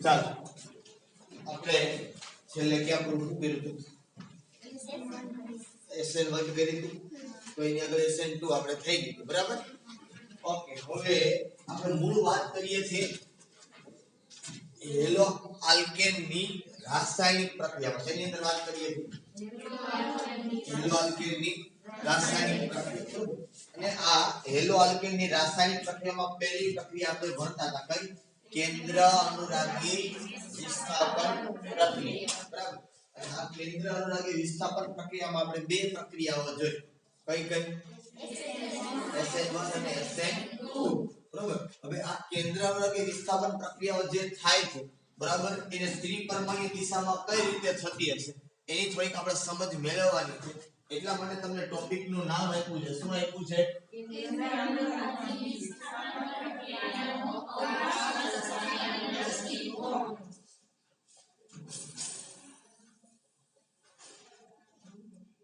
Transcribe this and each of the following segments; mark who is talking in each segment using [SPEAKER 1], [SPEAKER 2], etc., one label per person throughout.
[SPEAKER 1] ચાલો આપણે છેલ્લે ક્યાં પૂરું કર્યું હતું SN1 કરી દીધું તો એની આગળ SN2 આપણે થઈ ગયું બરાબર ઓકે હવે આપણે મૂળ વાત કરીએ છીએ હેલો આલ્કેન ની રાસાયણિક પ્રક્રિયા જેની અંદર વાત કરીએ છીએ હેલો આલ્કેન ની રાસાયણિક પ્રક્રિયા અને આ હેલો આલ્કેન ની રાસાયણિક પ્રક્રિયામાં પહેલી પ્રક્રિયા આપણે ભણતા હતા કઈ કેન્દ્ર અનુરાગી વિસ્થાપન પ્રક્રિયા બરાબર અને આ કેન્દ્ર અનુરાગી વિસ્થાપન પ્રક્રિયામાં આપણે બે પ્રક્રિયાઓ જોઈ કઈ SN1 અને SN2 બરાબર હવે આ કેન્દ્ર અનુરાગી વિસ્થાપન પ્રક્રિયાઓ જે થાય છે બરાબર એને ત્રિપરિમાણીય દિશામાં કઈ રીતે થતી હશે એની થોડીક આપણે સમજ મેળવવાની છે એટલા માટે તમને ટોપિક નું નામ આપ્યું છે શું આપ્યું છે કેન્દ્ર અનુરાગી વિસ્થાપન પ્રક્રિયાનો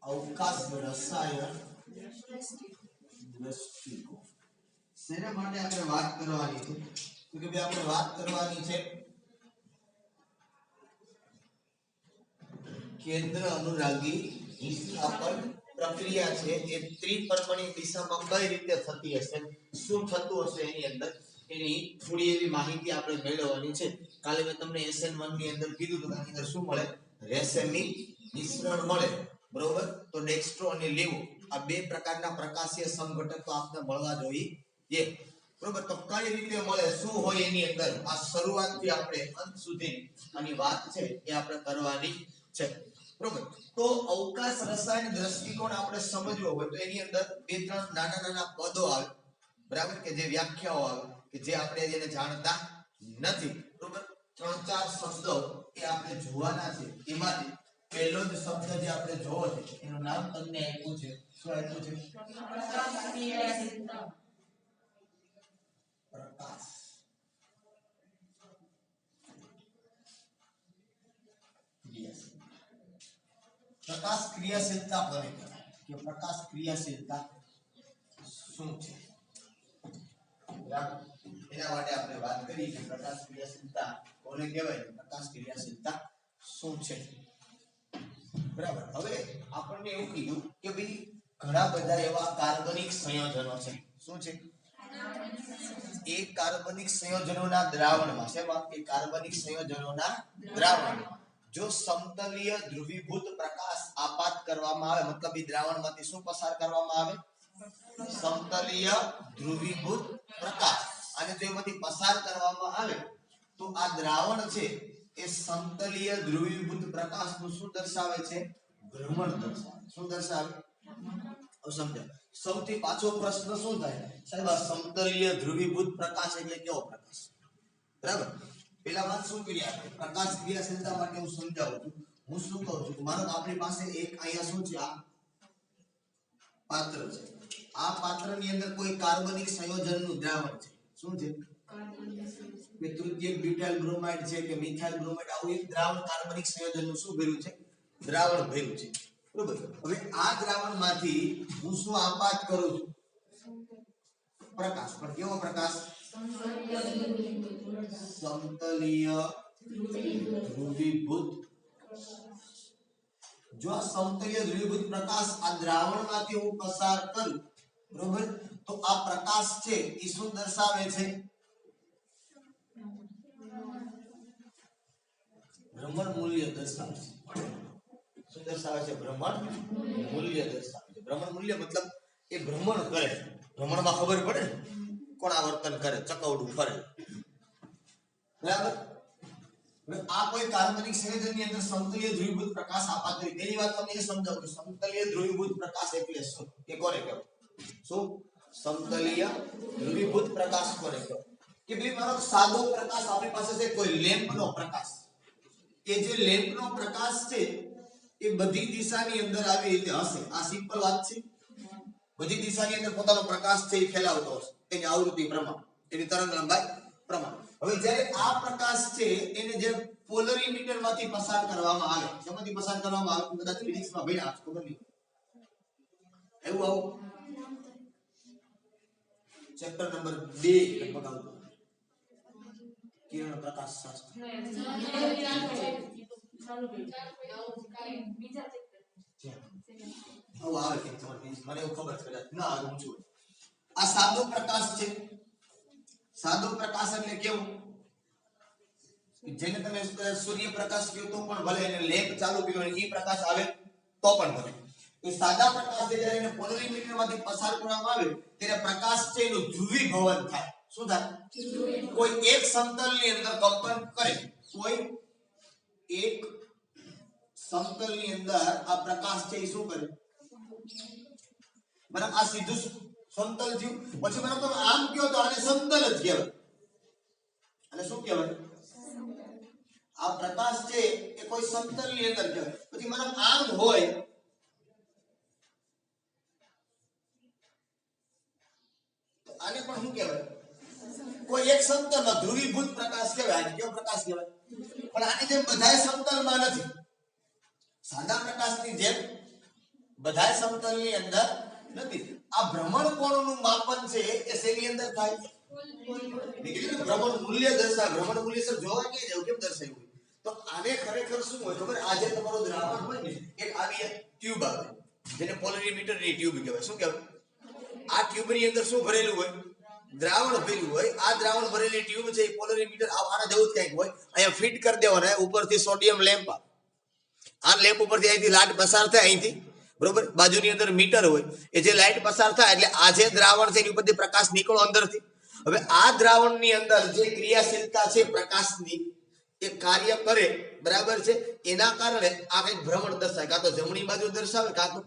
[SPEAKER 1] અવકાશ રસાયણ દ્રષ્ટિકોણ શેના માટે આપણે વાત કરવાની છે તો કે ભાઈ આપણે વાત કરવાની છે કેન્દ્ર અનુરાગી વિસ્થાપન પ્રક્રિયા છે એ ત્રિપરિમાણીય દિશામાં કઈ રીતે થતી હશે શું થતું હશે એની અંદર એની થોડી એવી માહિતી આપણે મેળવવાની છે કાલે મેં તમને SN1 ની અંદર કીધું તો આની અંદર શું મળે રેસેમી મિશ્રણ મળે બરોબર તો ડેક્સ્ટ્રો અને લીવો આ બે પ્રકારના પ્રકાશીય સંઘટકો આપને મળવા જોઈએ બરોબર તો કઈ રીતે મળે શું હોય એની અંદર આ શરૂઆતથી આપણે અંત સુધી આની વાત છે એ આપણે કરવાની છે બરોબર તો અવકાશ રસાયણ દ્રષ્ટિકોણ આપણે સમજવો હોય તો એની અંદર બે ત્રણ નાના નાના પદો આવે બરાબર કે જે વ્યાખ્યાઓ આવે કે જે આપણે જેને જાણતા નથી બરોબર ત્રણ ચાર શબ્દો એ આપણે જોવાના છે એમાંથી પહેલો જ શબ્દ જે આપણે જોવો છે એનું નામ તમને આપ્યું છે શું આપ્યું છે પ્રકાશ પ્રકાશ ક્રિયાશીલતા કોને કહેવાય કે પ્રકાશ ક્રિયાશીલતા શું છે એના માટે આપણે વાત કરી કે પ્રકાશ ક્રિયાશીલતા કોને કહેવાય પ્રકાશ ક્રિયાશીલતા શું છે બરાબર હવે આપણને એવું કીધું કે ભાઈ ઘણા બધા એવા કાર્બનિક સંયોજનો છે શું છે એક કાર્બનિક સંયોજનોના દ્રાવણમાં શેમાં એ કાર્બનિક સંયોજનોના દ્રાવણમાં જો સમતલીય ધ્રુવીભૂત પ્રકાશ આપાત કરવામાં આવે મતલબ એ દ્રાવણમાંથી શું પસાર કરવામાં આવે સમતલીય ધ્રુવીભૂત પ્રકાશ અને જો એમાંથી પસાર કરવામાં આવે તો આ દ્રાવણ છે એ સમતલીય ધ્રુવીભૂત પ્રકાશનું શું દર્શાવે છે ભ્રમણ દર્શાવે શું દર્શાવે સમજો સૌથી પાછો પ્રશ્ન શું થાય સાહેબ આ સમતલીય ધ્રુવીભૂત પ્રકાશ એટલે કેવો પ્રકાશ બરાબર પેલા વાત શું કરી આપણે પ્રકાશ ક્રિયાશીલતા માટે હું સમજાવું છું હું શું કહું છું માનો આપણી પાસે એક અહીંયા શું છે આ પાત્ર છે આ પાત્રની અંદર કોઈ કાર્બનિક સંયોજનનું દ્રાવણ છે શું છે કે તૃતીયક બ્યુટાઇલ બ્રોમાઇડ છે કે મિથાઇલ બ્રોમાઇડ આવું એક દ્રાવણ કાર્બનિક સંયોજનનું શું ભર્યું છે દ્રાવણ ભર્યું છે બરોબર હવે આ દ્રાવણમાંથી હું શું આપાત કરું છું પ્રકાશ પણ કેવો પ્રકાશ સમતલીય ધ્રુવીભૂત જો આ સમતલીય ધ્રુવીભૂત પ્રકાશ આ દ્રાવણમાંથી હું પસાર કરું બરોબર તો આ પ્રકાશ છે એ શું દર્શાવે છે ભ્રમણ મૂલ્ય દર્શાવે છે શું દર્શાવે છે ભ્રમણ મૂલ્ય દર્શાવે છે ભ્રમણ મૂલ્ય મતલબ એ ભ્રમણ કરે ભ્રમણમાં ખબર પડે ને કોણ આ વર્તન કરે ચકવડું ફરે બરાબર હવે આ કોઈ કાર્બનિક સંયોજનની અંદર સમતલીય ધ્રુવીભૂત પ્રકાશ આપાત કરી તેની વાત તમને એ સમજાવું કે સમતલીય ધ્રુવીભૂત પ્રકાશ એટલે શું કે કોને કહેવાય શું સમતલીય ધ્રુવીભૂત પ્રકાશ કોને કહેવાય કે ભાઈ મારો સાદો પ્રકાશ આપણી પાસે છે કોઈ લેમ્પનો પ્રકાશ એ જે લેમ્પનો પ્રકાશ છે એ બધી દિશાની અંદર આવી રીતે હશે આ સિમ્પલ વાત છે બધી દિશાની અંદર પોતાનો પ્રકાશ છે એ ફેલાવતો હશે એની આવૃત્તિ પ્રમાણ એની તરંગ લંબાઈ પ્રમાણ હવે જ્યારે આ પ્રકાશ છે એને જે પોલરીમીટર માંથી પસાર કરવામાં આવે શેમાંથી પસાર કરવામાં આવે કદાચ ફિઝિક્સમાં ભણ્યા ખબર નહીં એવું આવું ચેપ્ટર નંબર 2 લગભગ આવતું કિરણ પ્રકાશ શાસ્ત્ર આવું આવે કે મને એવું ખબર છે કદાચ ના આવે ઊંચું આ સાદો પ્રકાશ છે સાદો પ્રકાશ એટલે કેવું જેને તમે સૂર્યપ્રકાશ કહો તો પણ ભલે એને લેમ્પ ચાલુ કર્યો અને એ પ્રકાશ આવે તો પણ ભલે એ સાદા પ્રકાશ છે જ્યારે એને પોલરીમીટરમાંથી પસાર કરવામાં આવે ત્યારે પ્રકાશ છે એનું ધ્રુવીભવન થાય શું થાય કોઈ એક સમતલની અંદર કંપન કરે કોઈ એક સમતલની અંદર આ પ્રકાશ છે એ શું કરે બરાબર આ સીધું સમતલ થયું પછી બરાબર તમે આમ કહો તો આને સમતલ જ કહેવાય અને શું કહેવાય આ પ્રકાશ છે એ કોઈ સમતલની અંદર કહેવાય પછી મને આમ હોય તો આને પણ શું કહેવાય કોઈ એક સમતલ ધ્રુવીભૂત પ્રકાશ કહેવાય આને કેવો પ્રકાશ કહેવાય પણ આની જેમ બધાય સમતલમાં નથી સાદા પ્રકાશની જેમ બધાય સમતલની અંદર નથી આ ભ્રમણ કોણનું માપન છે એ શેની અંદર થાય ભ્રમણ મૂલ્ય દર્શાવે ભ્રમણ મૂલ્ય સર જોવા કે જેવું કેમ દર્શાવ્યું તો આને ખરેખર શું હોય ખબર આ જે તમારો દ્રાવણ હોય ને એક આવી ટ્યુબ આવે જેને પોલરીમીટરની ટ્યુબ કહેવાય શું કહેવાય આ ટ્યુબની અંદર શું ભરેલું હોય દ્રાવણ ભરેલું હોય આ દ્રાવણ ભરેલી ટ્યુબ છે એ પોલરીમીટર આના જેવું જ કંઈક હોય અહીંયા ફિટ કરી દેવાના ઉપરથી સોડિયમ લેમ્પ આ લેમ્પ ઉપરથી અહીંથી લાઈટ પસાર થાય અહીંથી બરોબર બાજુની અંદર મીટર હોય એ જે લાઈટ પસાર થાય એટલે આ જે દ્રાવણ છે એની ઉપરથી પ્રકાશ નીકળો અંદરથી હવે આ દ્રાવણની અંદર જે ક્રિયાશીલતા છે પ્રકાશની એ કાર્ય કરે બરાબર છે એના કારણે આ કંઈક ભ્રમણ દર્શાય કાં તો જમણી બાજુ દર્શાવે કાં તો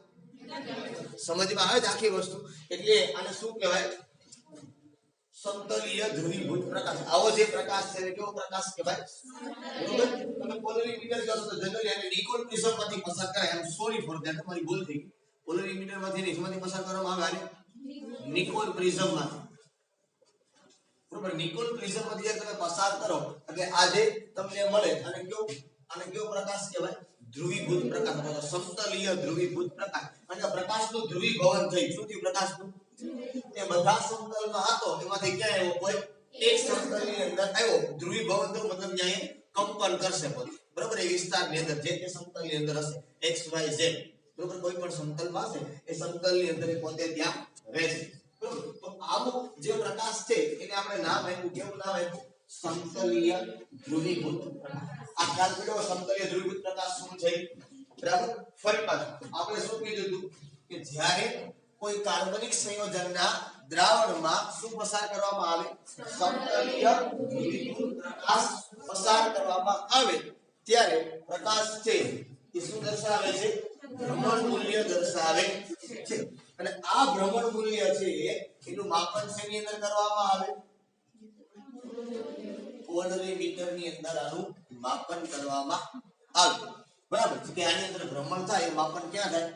[SPEAKER 1] સમજમાં આવે છે આખી વસ્તુ એટલે આને શું કહેવાય સમતલીય ધ્રુવીભૂત પ્રકાશ આવો જે પ્રકાશ છે કેવો પ્રકાશ કહેવાય બરોબર તમે પોલરીમીટર કહો તો જનરલી આને નિકોલ પ્રિઝમમાંથી પસાર કરાય આમ સોરી ફોર ધેટ તમારી ભૂલ થઈ ગઈ પોલરીમીટરમાંથી નહીં શેમાંથી પસાર કરવામાં આવે આને નિકોલ પ્રિઝમમાંથી બરોબર નિકોલ પ્રિઝમમાંથી જ્યારે તમે પસાર કરો એટલે આ જે તમને મળે આને કેવો પ્રકાશ કહેવાય ધ્રુવીભૂત પ્રકાશ અથવા સમતલીય ધ્રુવીભૂત પ્રકાશ અને પ્રકાશનું ધ્રુવીભવન થઈ શું થયું પ્રકાશનું તે બધા સમતલમાં હતો એમાંથી ક્યાં આવ્યો કોઈ એક સમતલની અંદર આવ્યો ધ્રુવીભવન તો મતલબ ન્યાય કંપન કરશે બરોબર એ વિસ્તારની અંદર જે તે સમતલની અંદર હશે x y z બરોબર કોઈ પણ સમતલમાં હશે એ સમતલની અંદર પોતે ત્યાં રહેશે બરોબર તો આવો જે પ્રકાશ છે એને આપણે નામ આપ્યું કેવું નામ આપ્યું સમતલીય ધ્રુવીભૂત પ્રકાશ આ ખ્યાલ પડ્યો સમતલીય ધ્રુવીભૂત પ્રકાશ શું છે બરાબર ફરી પાછું આપણે શું કીધું હતું કે જ્યારે કોઈ કાર્બનિક સંયોજનના દ્રાવણમાં શું પસાર કરવામાં આવે સમતલીય ધ્રુવીભૂત પ્રકાશ પસાર કરવામાં આવે ત્યારે પ્રકાશ છે એ શું દર્શાવે છે ભ્રમણ મૂલ્ય દર્શાવે છે અને આ ભ્રમણ મૂલ્ય છે એનું માપન શેની અંદર કરવામાં આવે પોલરીમીટરની અંદર આનું માપન કરવામાં આવે બરાબર કે આની અંદર ભ્રમણ થાય એ માપન ક્યાં થાય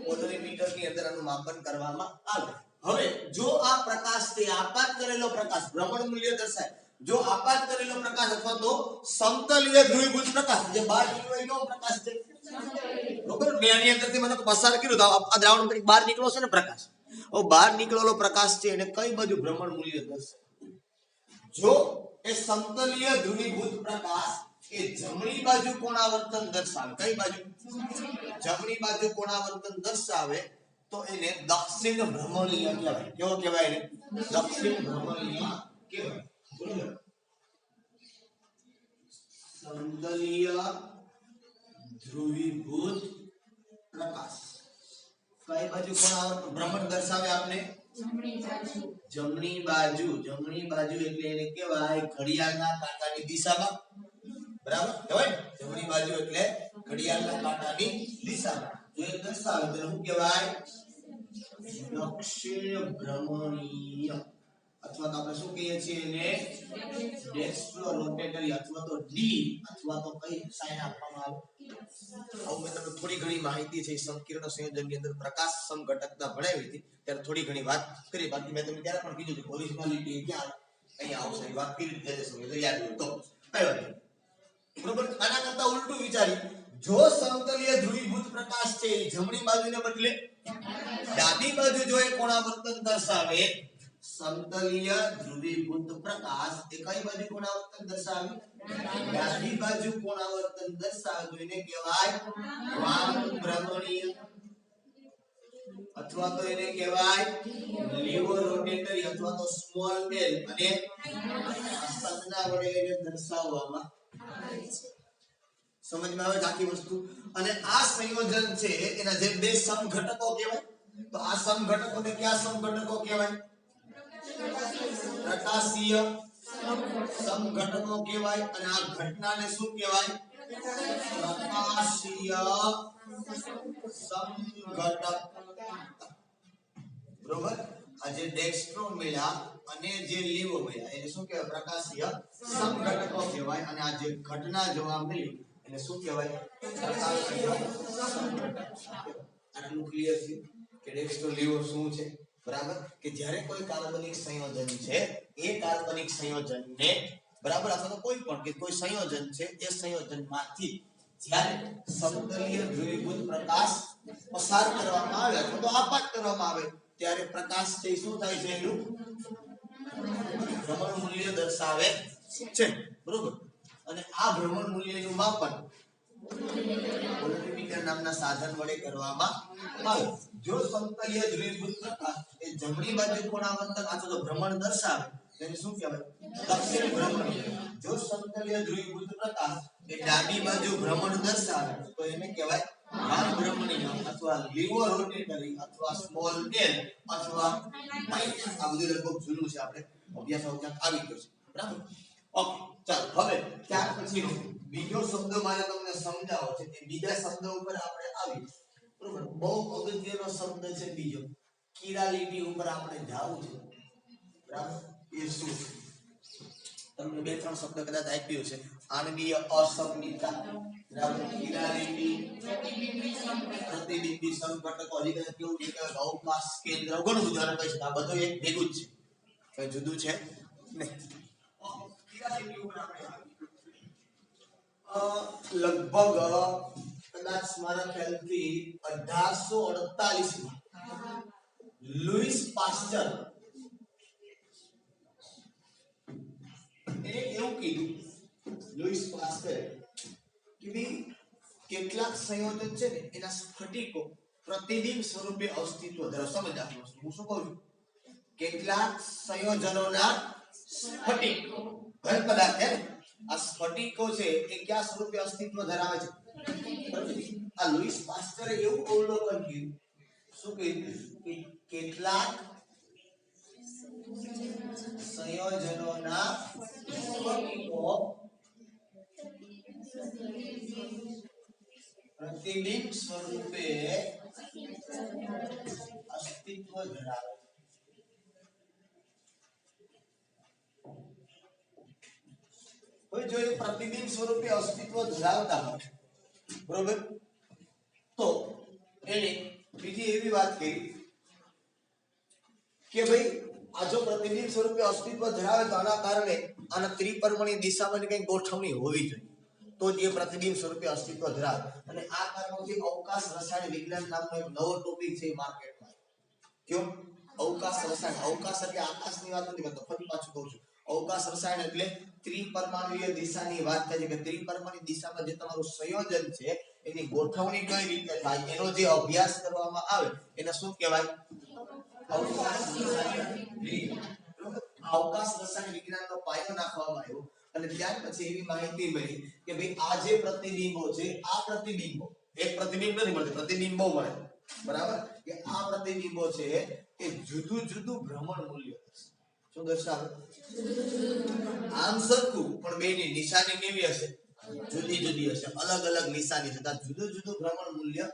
[SPEAKER 1] પોલરીમીટરની અંદર આનું માપન કરવામાં આવે હવે જો આ પ્રકાશ છે આપાત કરેલો પ્રકાશ ભ્રમણ મૂલ્ય દર્શાય જો આપાત કરેલો પ્રકાશ અથવા તો સમતલીય ધ્રુવીભૂત પ્રકાશ જે બહાર નીકળ્યો એનો પ્રકાશ છે બરોબર મેં આની અંદરથી મને પસાર કર્યું તો આ દ્રાવણમાંથી બહાર નીકળ્યો છે ને પ્રકાશ હવે બહાર નીકળેલો પ્રકાશ છે એને કઈ બાજુ ભ્રમણ મૂલ્ય દર્શાય જો એ સમતલીય ધ્રુવીભૂત પ્રકાશ એ જમણી બાજુ કોણાવર્તન દર્શાવે કઈ બાજુ જમણી બાજુ કોણાવર્તન દર્શાવે તો એને દક્ષિણ ભ્રમણીય કહેવાય કેવો કહેવાય એને દક્ષિણ ભ્રમણીય કહેવાય બરોબર સમતલીય ધ્રુવીભૂત પ્રકાશ કઈ બાજુ કોણાવર્તન ભ્રમણ દર્શાવે આપને જમણી બાજુ એટલે એને કહેવાય ઘડિયાળના કાંટાની દિશામાં બરાબર કહેવાય ને જમણી બાજુ એટલે ઘડિયાળના કાંટાની દિશામાં જો એ દર્શાવે તો શું કહેવાય દક્ષિણ ભ્રમણીય અથવા તો આપણે શું કહીએ છીએ એને ડેક્સ્ટ્રો રોટેટરી અથવા તો ડી અથવા તો કઈ સાઇન આપવામાં આવે આવું મેં તમને થોડી ઘણી માહિતી છે સંકીર્ણ સંયોજનની અંદર પ્રકાશ સમઘટકતા ભણાવી હતી ત્યારે થોડી ઘણી વાત કરી બાકી મેં તમને ત્યારે પણ કીધું કે ઓરિજિનાલિટી ક્યાં અહીંયા આવશે વાત કરી દીધી છે તો યાદ હોય તો કઈ વાત બરોબર આના કરતા ઉલટું વિચારી જો સમતલીય ધ્રુવીભૂત પ્રકાશ છે જમણી બાજુને બદલે ડાબી બાજુ જો એ કોણાવર્તન દર્શાવે સમતલીય ધ્રુવીભૂત પ્રકાશ એ કઈ બાજુ કોણાવર્તન દર્શાવે? ડાબી બાજુ કોણાવર્તન દર્શાવે તો એને કહેવાય વામ ભ્રમણીય, અથવા તો એને કહેવાય લીવર રોટેટરી અથવા તો સ્મોલ બેલ, અને સંજ્ઞા વડે એને દર્શાવવામાં આવે છે. સમજમાં આવે આખી વસ્તુ? અને આ સંયોજન છે એના જે બે સમઘટકો કહેવાય, તો આ સમઘટકોને કયા સમઘટકો કહેવાય? પ્રકાશીય સમઘટકો કહેવાય. અને આ ઘટનાને શું કહેવાય? પ્રકાશીય સમઘટક. બરોબર? આ જે ડેક્સ્ટ્રો મળ્યા અને જે લીવો મળ્યા એને શું કહેવાય? પ્રકાશીય સમઘટકો કહેવાય. અને આ જે ઘટના જોવા મળી એને શું કહેવાય? પ્રકાશીય સમઘટક. આટલું ક્લિયર છે કે ડેક્સ્ટ્રો લીવો શું છે? બરાબર? કે જ્યારે કોઈ કાર્બનિક સંયોજન છે એ કાર્બનિક સંયોજનને બરાબર અથવા તો કોઈ પણ કે કોઈ સંયોજન છે એ સંયોજનમાંથી જ્યારે સમતલીય ધ્રુવીભૂત પ્રકાશ પસાર કરવામાં આવે અથવા તો આપાત કરવામાં આવે ત્યારે પ્રકાશ છે શું થાય છે? એનું ભ્રમણ મૂલ્ય દર્શાવે છે. બરોબર? અને આ ભ્રમણ મૂલ્યનું માપન વોલ્ટમીટર નામના સાધન વડે કરવામાં આવે. જો સમતલીય ધ્રુવીભૂત પ્રકાશ એ જમણી બાજુ કોણાવર્તન અથવા તો ભ્રમણ દર્શાવે તેને શું કહેવાય? દક્ષિણ ભ્રમણીય. જો સમતલીય ધ્રુવીભૂત પ્રકાશ એ ડાબી બાજુ ભ્રમણ દર્શાવે તો એને કહેવાય વામ ભ્રમણીય અથવા લીવો રોટેટરી અથવા સ્મોલ બેલ અથવા આ બધું લગભગ જૂનું છે, આપણે અભ્યાસ આવી ગયો છે. બરાબર? ઓકે, ચાલો હવે ત્યાર પછીનો બીજો શબ્દ મારે તમને સમજાવવો છે. એ બીજા શબ્દ ઉપર આપણે આવી. બરોબર? બહુ અગત્યનો શબ્દ છે બીજો. કિરાલિટી ઉપર આપણે જાવું છે. બરાબર? એ શું છે? તમને બે ત્રણ શબ્દ કદાચ આપ્યું છે. આણવીય અસમમિતતા, બરાબર? કિરાલિટી, પ્રતિબિંબી સંઘટકો, હજી કદાચ કેવું છે કે અવકાશ કેન્દ્ર, ઘણું ઉદાહરણ કહી શકાય. આ બધું એક ભેગું જ છે, કઈ જુદું છે નહીં. કિરાલિટી ઉપર આપણે લગભગ કદાચ મારા ખ્યાલથી 1848 માં લુઈસ પાસ્ચર એને એવું કીધું, લુઈસ પાસ્ચરે કે ભાઈ કેટલાક સંયોજન છે ને એના સ્ફટિકો પ્રતિબિંબ સ્વરૂપે અસ્તિત્વ ધરાવે. સમજ આપો, હું શું કહું છું? કેટલાક સંયોજનોના સ્ફટિકો ઘન પદાર્થ છે ને આ સ્ફટિકો છે એ કયા સ્વરૂપે અસ્તિત્વ ધરાવે છે? આ લુઈસ પાસ્ચરે એવું અવલોકન કર્યું. શું કહ્યું? કે કેટલાક સંયોજનોના સ્ફટિકો પ્રતિબિંબ સ્વરૂપે અસ્તિત્વ ધરાવે. જો એ પ્રતિબિંબ સ્વરૂપે અસ્તિત્વ ધરાવતા હોય, બરોબર, તો એને બીજી એવી વાત કરી કે ભાઈ આ જો પ્રતિબિંબ સ્વરૂપે અસ્તિત્વ ધરાવે તો આના કારણે આના ત્રિપરિમાણીય દિશામાં કઈ ગોઠવણી હોવી જોઈએ તો જે પ્રતિબિંબ સ્વરૂપે અસ્તિત્વ ધરાવે. અને આ કારણોથી અવકાશ રસાયણ વિજ્ઞાન નામનો એક નવો ટોપિક છે માર્કેટમાં. કયો? અવકાશ રસાયણ. અવકાશ એટલે આકાશની વાત નથી કરતો, ફરી પાછું કહું છું. અવકાશ રસાયણ એટલે ત્રિપરિમાણીય દિશાની વાત થાય છે કે ત્રિપરિમાણીય દિશામાં જે તમારું સંયોજન છે એની ગોઠવણી કઈ રીતે થાય એનો જે અભ્યાસ કરવામાં આવે એને શું કહેવાય? અવકાશ રસાયણ વિજ્ઞાનનો પાયો નાખવામાં આવ્યો. અને ત્યાર પછી એવી માહિતી મળી કે ભાઈ આ જે પ્રતિબિંબો છે, આ પ્રતિબિંબો એક પ્રતિબિંબ નથી મળતું, પ્રતિબિંબો મળે. બરાબર? કે આ પ્રતિબિંબો છે એ જુદું જુદું ભ્રમણ મૂલ્ય હશે. શું દર્શાવે? આમ સરખું પણ બેની નિશાની કેવી હશે? જુદી જુદી હશે, અલગ અલગ નિશાની છે. આ જુદું જુદું ભ્રમણ મૂલ્ય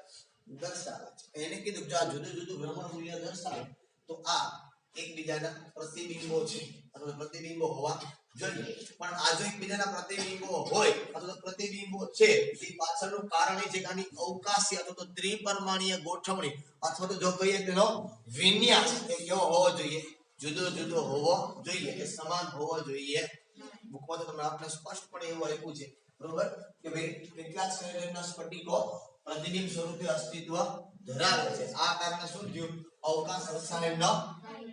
[SPEAKER 1] દર્શાવે છે. એને કીધું કે આ જુદું જુદું ભ્રમણ મૂલ્ય દર્શાવે તો આ એકબીજાના પ્રતિબિંબો છે અથવા પ્રતિબિંબો હોવા જોઈએ. પણ આ જો એકબીજાના પ્રતિબિંબો હોય અથવા તો પ્રતિબિંબો છે એ પાછળનું કારણ એ છે કે આની અવકાશી અથવા તો ત્રિપરિમાણીય ગોઠવણી અથવા તો જો કહીએ તેનો વિન્યાસ એ કેવો હોવો જોઈએ? જુદો જુદો હોવો જોઈએ, કે સમાન હોવો જોઈએ. બુકમાં તો તમને આપણે સ્પષ્ટપણે એવું આપ્યું છે, બરોબર, કે ભાઈ કેટલાક સંયોજનના સ્ફટિકો પ્રતિબિંબ સ્વરૂપે અસ્તિત્વ ધરાવે છે. આ કારણે શું થયું? અવકાશ રસાયણનો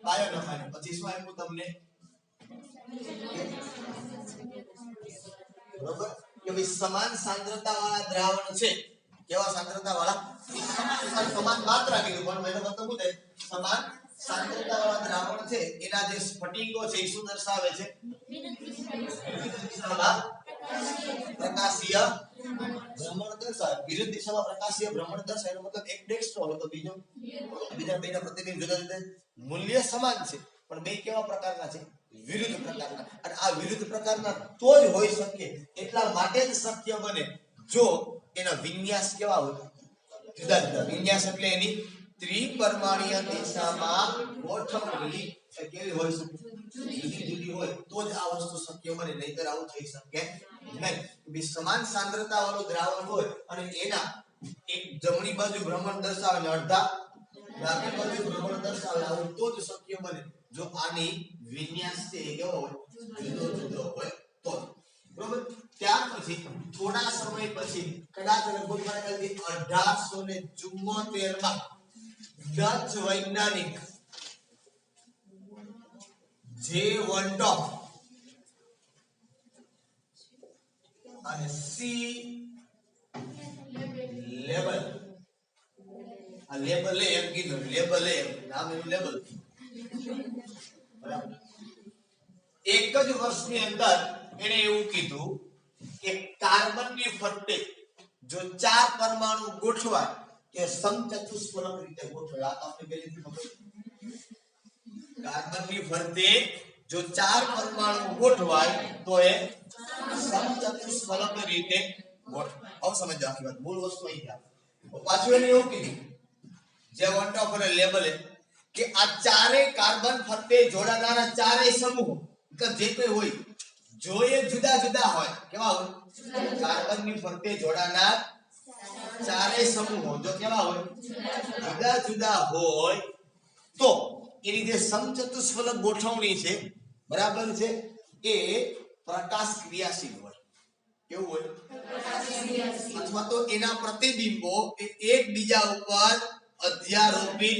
[SPEAKER 1] પાયો નખાયો પછી શું આપ્યું તમને બરોબર કે ભાઈ સમાન સાંદ્રતા વાળા દ્રાવણ છે કેવા સાંદ્રતા વાળા સમાન માત્રા કીધું પણ એનો મતલબ શું થાય સમાન સાંદ્રતા વાળા દ્રાવણ છે એના જે સ્ફટિકો છે એ શું દર્શાવે છે પ્રકાશીય ભ્રમણ દર્શાવે વિરુદ્ધ દિશામાં પ્રકાશીય ભ્રમણ દર્શાવે એનો મતલબ એક ડેક્સ્ટ્રો હોય તો બીજા બેના પ્રતિબિંબ જુદા જુદા મૂલ્ય સમાન છે પણ બે કેવા પ્રકારના છે વિરુદ્ધ પ્રકારના અને આ વિરુદ્ધ પ્રકારના તો જ હોઈ શકે એટલા માટે જ શક્ય બને જો એના વિન્યાસ કેવા હોય જુદા જુદા વિન્યાસ એટલે એની ત્રિપરિમાણીય દિશામાં ગોઠવણી કેવી હોય શકે જુદી જુદી હોય તો જ આ વસ્તુ શક્ય બને નહીતર આવું થઈ શકે નહીં બે સમાન સાંદ્રતા વાળું દ્રાવણ હોય અને એના એક જમણી બાજુ ભ્રમણ દર્શાવે અને અડધા ડાબી બાજુ ભ્રમણ દર્શાવે આવું તો જ શક્ય બને જો આની વિન્યાસ છે એ કેવો હોય જુદો જુદો હોય તો બરોબર ત્યાર પછી થોડા સમય પછી કદાચ લગભગ 1874 માં ડચ વૈજ્ઞાનિક જે વોલ્ટોફ અને સી લેબલ આ લેબલ એમ કીધું લેબલ એમ નામ એનું લેબલ બરાબર એક જ વર્ષની અંદર એને એવું કીધું કે કાર્બનની ફરતે જો 4 પરમાણુ ગોઠવાય કે સમચતુષ્ફલક રીતે ગોઠવાય આ આપણે પહેલેથી ખબર કાર્બનની ફરતે જો 4 પરમાણુ ગોઠવાય તો એ સમચતુષ્ફલક રીતે ગોઠવાય હવે સમજો આખી વાત મૂળ વસ્તુ અહીં આવે પાછું એને એવું કીધું જે વોલ્ટોફ અને લેબલે કે આ ચારે કાર્બન ફરતે જોડાનારા ચારેય સમૂહો કે જે કોઈ હોય જો એ જુદા જુદા હોય કેવા હોય કાર્બનની ફરતે જોડાનાર ચારેય સમૂહો જો કેવા હોય જુદા જુદા હોય તો એની જે સમચતુષ્ફલક ગોઠવણી છે બરાબર છે એ પ્રકાશ ક્રિયાશીલ હોય કેવું હોય અથવા તો એના પ્રતિબિંબો એકબીજા ઉપર અધ્યારોપિત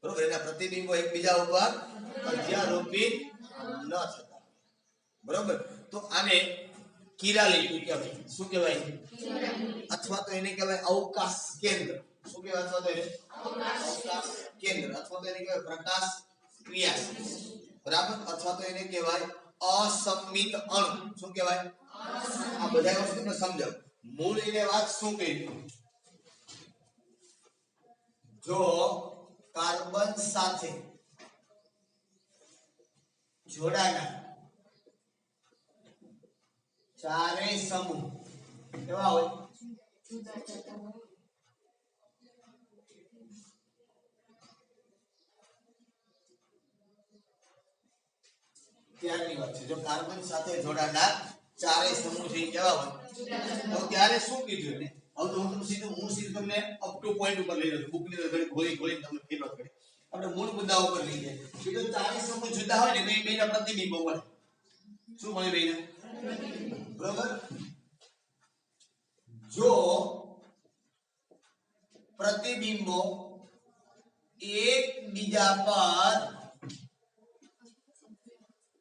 [SPEAKER 1] બરોબર એના પ્રતિબિંબો એકબીજા ઉપર અધ્યારોપિત ન થતા બરોબર તો આને કિરાલિટી કહેવાય શું કહેવાય અથવા તો એને કહેવાય અવકાશ કેન્દ્ર શું કહેવાય અથવા તો એને અવકાશ કેન્દ્ર અથવા તો એને કહેવાય પ્રકાશ ક્રિયાશીલ બરાબર અથવા તો એને કહેવાય અસમિત અણુ શું કહેવાય આ બધા વસ્તુ તમને સમજાવ મૂળ એને વાત શું કહી જો કાર્બન સાથે જોડાના ચારેય સમૂહ કેવા હોય ત્યારની વાત છે જો કાર્બન સાથે જોડાનાર ચારેય સમૂહ છે કેવા હોય તો ત્યારે શું કીધું ને હવે તો હું સીધું તમને અપ ટુ પોઈન્ટ ઉપર લઈ લઉં બુક ની અંદર ગોળી તમને ફેરવા પડે આપણે મૂળ મુદ્દા ઉપર લઈ જાય કે જો ચારેય સમૂહ જુદા હોય ને તો એ બેના પ્રતિબિંબો મળે શું મળે બેના બરોબર જો પ્રતિબિંબો એકબીજા પર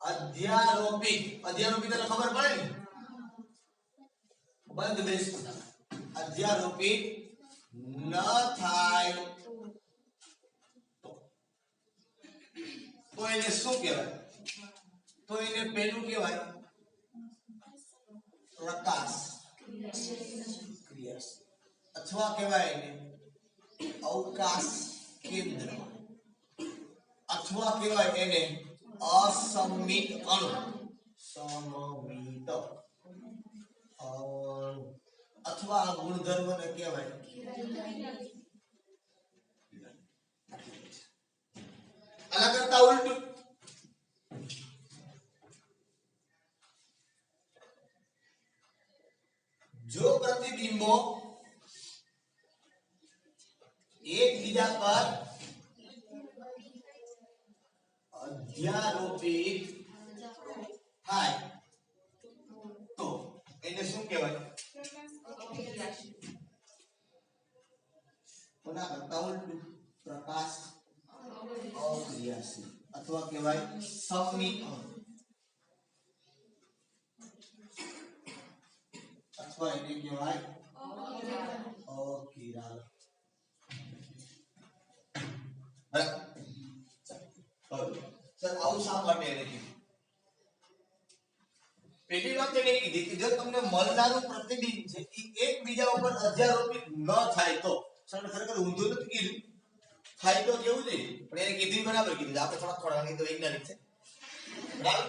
[SPEAKER 1] અધ્યારોપિત એટલે ખબર પડે ને બંધ બેસ અધ્યારોપિત ન થાય તો એને શું કહેવાય તો એને પેલું કહેવાય પ્રકાશ ક્રિયાશીલ અથવા કહેવાય એને અવકાશ કેન્દ્ર અથવા કહેવાય એને અસમિત અણુ સમમિત અણુ અથવા આ ગુણધર્મને કહેવાય આના કરતા ઉલટું જો પ્રતિબિંબો એકબીજા પર અધ્યારોપિત થાય તો એને શું કહેવાય કોના કરતા ઉલટું પ્રકાશ અથવા કહેવાય સમમિત અણુ અથવા એને કહેવાય અકિરાલ. બરાબર. સર આવું શા માટે એને કીધું? પહેલી વાત એને કીધી કે જો તમને મળનારું પ્રતિબિંબ છે એ એકબીજા ઉપર અધ્યારોપિત ન થાય તો સર ખરેખર ઊંધું નથી કીધું, થાય તો કેવું છે પણ એને કીધું બરાબર કીધું. આપણે થોડા તો વૈજ્ઞાનિક છે બરાબર.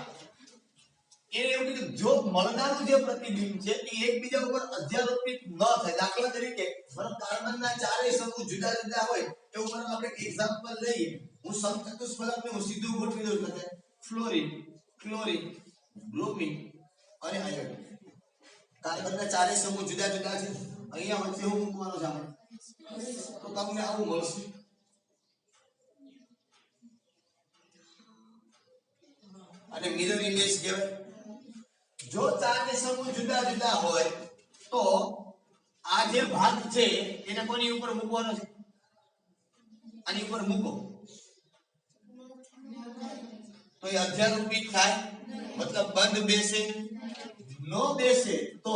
[SPEAKER 1] એને એવું કીધું જો મળનારું જે પ્રતિબિંબ છે એ એકબીજા ઉપર અધ્યારોપિત ન થાય. દાખલા તરીકે મતલબ કાર્બનના ચારેય સમૂહ જુદા જુદા હોય એવું મતલબ આપણે એક એક્ઝામ્પલ લઈએ. હું સમચતુષ્ફલકને હું સીધું ગોઠવી દઉં છું ફ્લોરિન, ક્લોરિન, બ્રોમિન અને આયોડિન. કાર્બનના ચારેય સમૂહ જુદા જુદા છે. અહીંયા વચ્ચે હું મૂકવાનો છે આપણે તો તમને આવું મળશે. અને મિરર ઇમેજ કહેવાય. જો ચારે સમૂહ જુદા જુદા હોય તો આ જે ભાગ છે એને કોની ઉપર મૂકવાનો છે? આની ઉપર મૂકો તો એ અધ્યારોપિત થાય, મતલબ બંધ બેસે. નો બેસે તો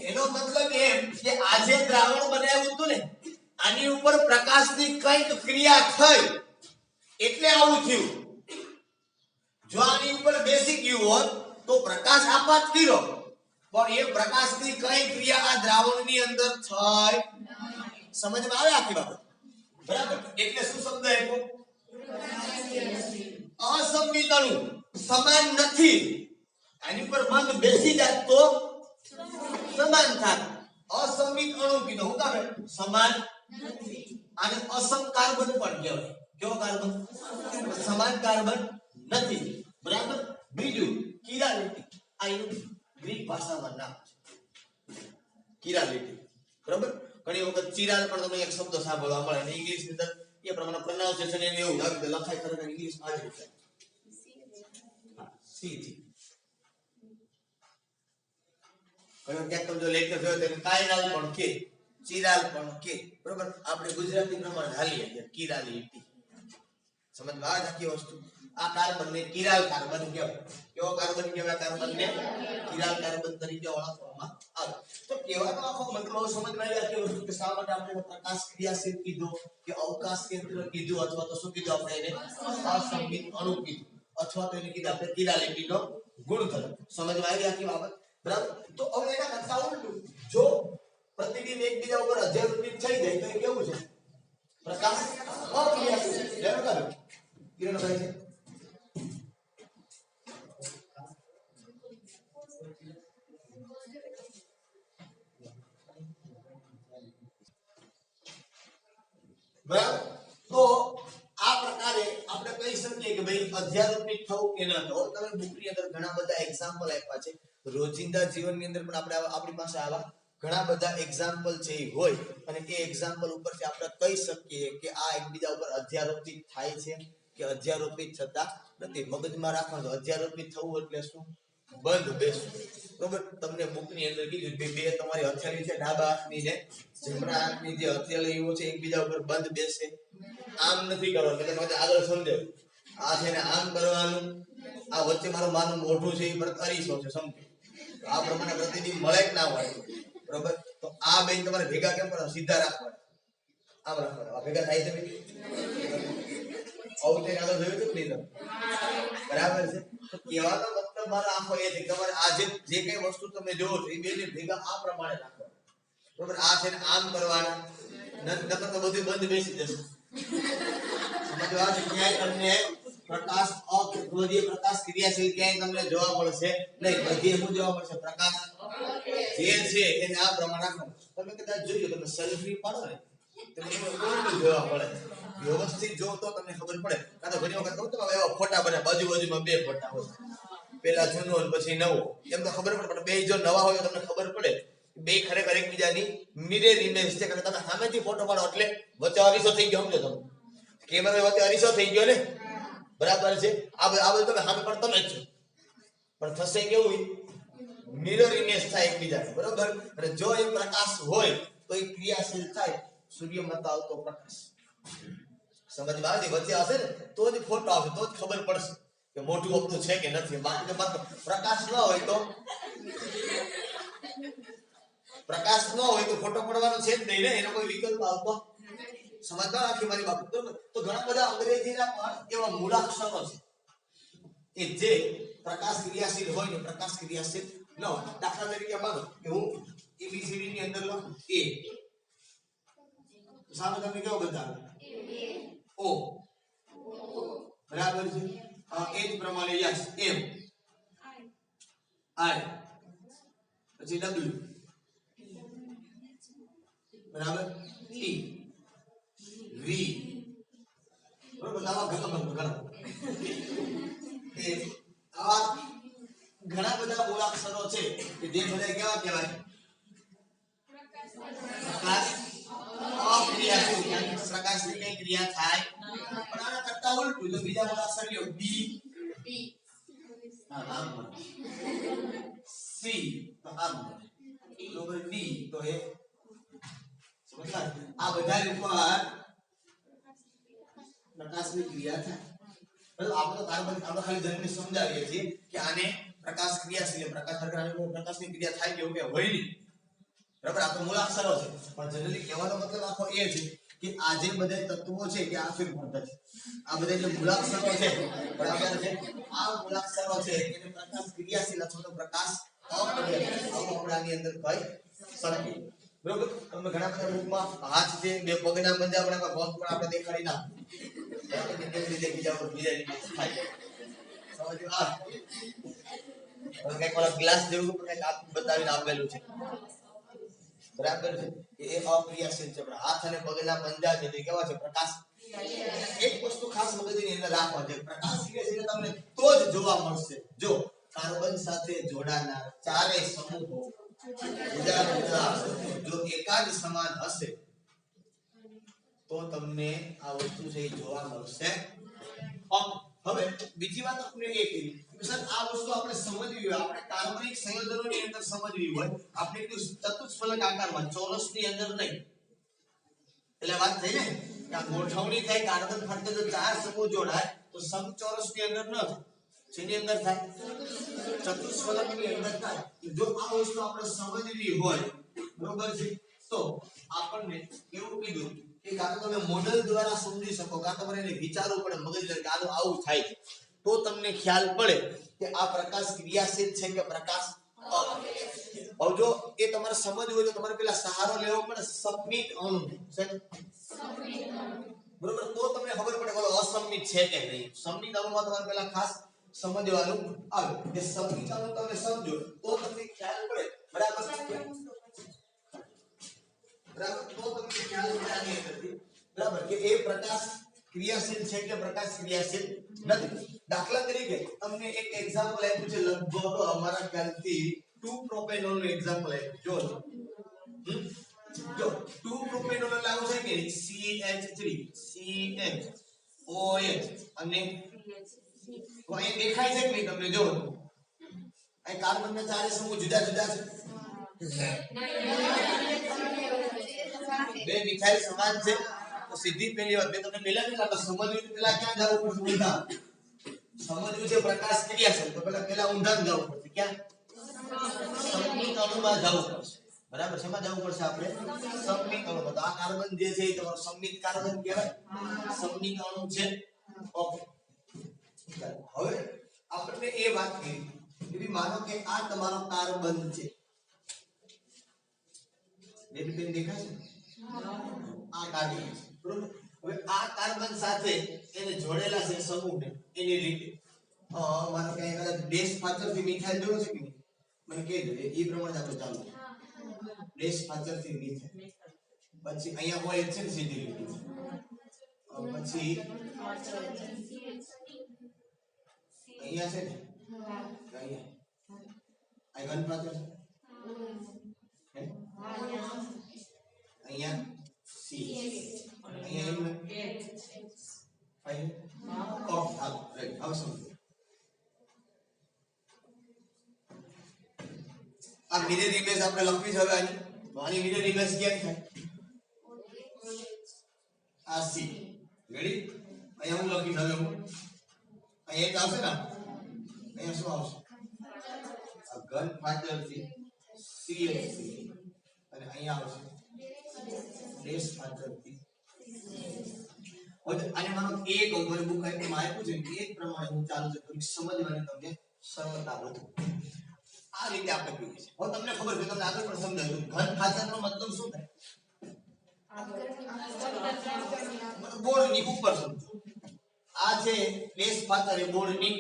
[SPEAKER 1] એનો મતલબ એમ કે આ જે દ્રાવણ બનાવ્યું હતું ને આની ઉપર પ્રકાશની કંઈક ક્રિયા થઈ એટલે આવું થયું. જો આની ઉપર બેસી ગયું હોત તો પ્રકાશ આપાત કર્યો પણ એ પ્રકાશની કઈ ક્રિયા આ દ્રાવણની અંદર થઈ. સમજમાં આવે આખી બાબત? બરાબર. એટલે શું શબ્દ આપ્યો? અસમમિત અણુ. સમાન નથી. આની ઉપર બંધ બેસી જાય તો સમાન થાય. અસમમિત અણુ કીધો હું કામ સમાન નથી. આને અસમ કાર્બન પણ કહેવાય. કેવો કાર્બન? સમાન કાર્બન નથી. બરાબર. બીજું કિરાલિટી. આ એનું ગ્રીક ભાષામાં નામ છે કિરાલિટી. બરાબર. ઘણી વખત ચિરાલ પણ તમને એક શબ્દ સાંભળવા મળે અને ઇંગ્લિશ ની અંદર એ પ્રમાણે પ્રોનાઉન્સિએશન એને એવું લાગે લખાય ખરેખર ઇંગ્લિશ માં જ છે. સી થી ઘણી ક્યાંક તમે જો લેક્ચર જોયો તો કાયરાલ પણ કે ચિરાલ પણ કે. બરાબર. આપણે ગુજરાતી પ્રમાણે હાલીએ કે કિરાલિટી. સમજમાં આવે આખી વસ્તુ? આ કાર્બન ને કિરાલ કાર્બન કહેવાય. કેવો કાર્બન કહેવાય? કાર્બન ને કિરાલ કાર્બન તરીકે ઓળખવામાં આવે. તો કહેવાનો આખો મતલબ સમજમાં આવ્યા કે વસ્તુ કે શા માટે આપણે પ્રકાશ ક્રિયાશીલ કીધો કે અવકાશ કેન્દ્ર કીધું અથવા તો શું કીધું આપણે એને અસમમિત અણુ કીધું અથવા તો એને કીધું આપણે કિરાલિટીનો ગુણધર્મ. સમજમાં આવી આખી બાબત? બરાબર. તો હવે એના કરતા ઉલટું જો પ્રતિબિંબ એકબીજા ઉપર અધ્યારોપિત થઈ જાય તો એ કેવું છે? પ્રકાશ અક્રિયાશીલ. બરાબર. કિરણભાઈ છે બરાબર. તો આ પ્રકારે આપણે કહી શકીએ કે ભાઈ અધ્યારોપિત થવું કે ન થવું. તમે બુકની અંદર ઘણા બધા એક્ઝામ્પલ આપ્યા છે. રોજિંદા જીવનની અંદર પણ આપણે આપણી પાસે આવા ઘણા બધા એક્ઝામ્પલ છે એ હોય અને એ એક્ઝામ્પલ ઉપરથી આપણે કહી શકીએ કે આ એકબીજા ઉપર અધ્યારોપિત થાય છે કે અધ્યારોપિત થતા નથી. મગજમાં રાખવાનું અધ્યારોપિત થવું એટલે શું? બંધ બેસવું. બરોબર. તમને બુકની અંદર કીધું કે બે તમારી હથેળી છે ડાબા હાથની ને જમણા હાથની જે હથેળીઓ છે એકબીજા ઉપર બંધ બેસે. આમ નથી કરવાનું. એટલે તમે આગળ સમજો. આ છે ને આમ કરવાનું. આ વચ્ચે મારું મોઢું છે એ પર અરીસો છે સમજો. આ પ્રમાણે પ્રતિબિંબ મળે કે ના મળે? બરોબર. તો આ બેન તમારે ભેગા કેમ કરો? સીધા રાખવાના. આમ રાખવાના. આ ભેગા થાય છે ભાઈ? આવું આગળ જોયું હતું નહીં તમે? બરાબર છે. તો કહેવાનો મતલબ મારો આખો એ છે કે તમારે આ જે કઈ વસ્તુ તમે જોવો છો એ બેને ભેગા આ પ્રમાણે રાખવાના. બરોબર. આ છે ને આમ કરવાના. નકર તો બધું બંધ બેસી જશે. સમજવા છે? ક્યાંય તમને પ્રકાશ અક્રિય પ્રકાશ ક્રિયાશીલ ક્યાંય તમને જોવા મળશે નહીં. બધી શું જોવા મળશે? પ્રકાશ જે છે એને આ પ્રમાણે રાખવાનું. તમે કદાચ જોયું તમે સેલ્ફી પાડો ને તમને ઉલટું જોવા મળે. વ્યવસ્થિત જો તો તમને ખબર પડે. કાં તો ઘણી વખત કહું તો એવા ફોટા બને બાજુમાં બે ફોટા હોય. પેલા જૂનો અને પછી નવો. એમ તો ખબર પડે પણ બે જો નવા હોય તો તમને ખબર પડે બે ખરેખર એકબીજાની મિરર ઇમેજ છે. કારણ તમે સામેથી ફોટો પાડો એટલે વચ્ચે અરીસો થઈ ગયો. સમજો તમે કેમેરા વચ્ચે અરીસો થઈ ગયો ને? બરાબર છે. આ બધું તમે સામે પણ તમે જ છો પણ થશે કેવું? મિરર ઇમેજ થાય એકબીજાની. બરોબર. અને જો એ પ્રકાશ હોય તો એ ક્રિયાશીલ થાય. સૂર્યમાંથી આવતો પ્રકાશ સમજમાં આવે વચ્ચે હશે ને તો જ ફોટો આવશે, તો જ ખબર પડશે કે મોટું આપણું છે કે નથી. બાકી તો માત્ર પ્રકાશ ન હોય તો ફોટો પડવાનો છે જ નહીં ને, એનો કોઈ વિકલ્પ આવતો સમજમાં આખી મારી બાબત. બરોબર. તો ઘણા બધા અંગ્રેજીના પણ એવા મૂળાક્ષરો છે કે જે પ્રકાશ ક્રિયાશીલ હોય ને પ્રકાશ ક્રિયાશીલ ન હોય. દાખલા તરીકે માનો કે હું ABCD ની અંદર લઉં A, સામે તમને કેવો બતાવે O, બરાબર છે. એ જ પ્રમાણે યસ M, I, પછી W, બરાબર, E, V, બરોબર. આવા ઘણા બધા મૂળાક્ષરો છે કે જે બધા કેવા કહેવાય પ્રકાશ અક્રિયાશીલ. પ્રકાશની કઈ ક્રિયા થાય પણ આના કરતા ઉલટું જો બીજા મૂળાક્ષર લ્યો B, આમ C તો આમ, બરોબર, D તો એ સમજ્યા. આ બધા ઉપર પ્રકાશની ક્રિયા થાય. આપણે તો કાર્બન આપણે ખાલી જનરલી સમજાવીએ છીએ કે આને પ્રકાશ ક્રિયાશીલ પ્રકાશની ક્રિયા થાય કે એવું કે હોય નહીં. બરાબર. આ તો મૂળાક્ષરો છે પણ જનરલી કહેવાનો મતલબ આખો એ છે કે આ જે બધા તત્વો છે કે આ શું ભણતા છે, આ બધા જે મૂળાક્ષરો છે બરાબર છે, આ મૂળાક્ષરો છે એને પ્રકાશ ક્રિયાશીલ અથવા તો પ્રકાશ અક્રિયાશીલ આવું આપણાની અંદર કહી શકીએ. બરોબર. તમે ઘણા બધા રૂપમાં હાથ છે બે પગના પંજા આપણે પગ પણ આપણે દેખાડી ના ગ્લાસ જેવું બતાવીને આપેલું છે. બરાબર છે. એ અક્રિયાશીલ છે પણ હાથ અને પગના પંજા છે તે કેવા છે પ્રકાશ. એક વસ્તુ ખાસ મગજની અંદર રાખવા છે, પ્રકાશ ક્રિયાશીલ તમને તો જ જોવા મળશે જો કાર્બન સાથે જોડાનાર ચારે સમૂહો જુદા જુદા જો એકાદ સમાન હશે તો તમને આ વસ્તુ છે જોવા મળશે. હવે બીજી વાત આપણે એ કરી કે સર આ વસ્તુ આપણે સમજવી હોય, આપણે કાર્બનિક સંયોજનોની અંદર સમજવી હોય, આપણે ચતુષ્ફલક આકારમાં ચોરસની અંદર નહીં. એટલે વાત થઈ ને કે આ ગોઠવણી થાય કાર્બન ફરતે જો ચાર સમૂહ જોડાય તો સમચોરસની અંદર ન થાય. જેની અંદર થાય ચતુષ્ફલકની અંદર થાય. જો આ વસ્તુ આપણે સમજવી હોય બરોબર છે તો આપણને એવું કીધું કે કાં તો તમે મોડેલ દ્વારા સમજી શકો, કાં તો એને વિચારવું પડે મગજ કે આવું થાય છે તો તમને ખ્યાલ પડે કે આ પ્રકાશ ક્રિયાશીલ છે કે પ્રકાશ અક્રિયાશીલ. હવે જો એ તમારે સમજવું હોય તો તમારે પેલા સહારો લેવો પડે સબમિટ અણુ છે બરોબર. તો તમને ખબર પડે કે અસબમિટ છે કે નહીં. સબમિટ અણુમાં તમારે પેલા ખાસ સમજવાનું આવે કે સબમિટ અણુ તમે સમજો તો તમને ખ્યાલ પડે. બરાબર તો તમને ખ્યાલ પડે આની અંદરથી બરાબર કે એ પ્રકાશ ક્રિયાશીલ છે કે પ્રકાશ ક્રિયાશીલ નથી. દાખલા તરીકે તમને એક એક્ઝામ્પલ આપ્યું છે, લગભગ અમારા ખ્યાલથી 2 પ્રોપેનોલ નું એક્ઝામ્પલ આપ્યું. જો 2 પ્રોપેનોલ લાગુ છે કે CH3 CHOH અને તો અહીં દેખાય છે કે નહીં તમને? જો અહીં કાર્બનના ચારે સમૂહ જુદા જુદા છે, બે મિથાઇલ સમાન છે. તો સીધી પહેલી વાત મેં તમને પહેલા કીધું આપણે સમજવું પહેલા ક્યાં જવું પડશે? ઊંધા. સમજવું છે પ્રકાશ ક્રિયાશીલ તો પહેલા ઊંધા જવું પડશે. ક્યાં? સબમિટ અણુમાં જવું પડશે. બરાબર. શેમાં જવું પડશે આપણે? સબમિટ અણુમાં. તો આ કાર્બન જે છે એ તમારો સબમિટ કાર્બન કહેવાય, સબમિટ અણુ છે. ઓકે. હવે આપણે એ વાત કરી કે માનો કે આ તમારો કાર્બન છે. બેબી બેન દેખાય છે? આ કાર્બન છે બરોબર. હવે આ કાર્બન સાથે એને જોડેલા છે સમૂહને એની રીતે માનો કે કદાચ ડેશ પાછળથી મિથાઇલ જોડો છે કે નહીં મને કહેજો, એ પ્રમાણે આપણે ચાલુ. ડેશ પાછળથી મિથાઇલ પછી અહીંયા હોય છે ને સીધી રીતે પછી અહીંયા છે ને અહીંયા ઘન પાછળ છે અહીંયા સી અહીંયા એમ ફાઈન ઓફ આઉટ રાઈટ. હવે સમજો આ મિરર ઇમેજ આપણે લખવી છે હવે આની તો આની મિરર ઇમેજ કેમ થાય? આ સી રેડી અહીંયા હું લખી હવે હું અહીંયા એક આવશે ને અહીંયા શું આવશે આ ઘન પાતળથી CH3 અને અહીંયા આવશે ડેશ પાતળથી હવે આને માનો એક ઓવર બુક આઈટમ આપ્યું છે એ પ્રમાણે હું ચાલુ છે થોડી સમજવાની તમને સરળતા વધુ આ રીતે આપણે કહીએ છીએ હવે તમને ખબર છે તમને આગળ પણ સમજાવ્યું ઘન ખાતરનો મતલબ શું થાય બોર્ડની ઉપર સમજો આ છે ડેશ પાતળ એ બોર્ડની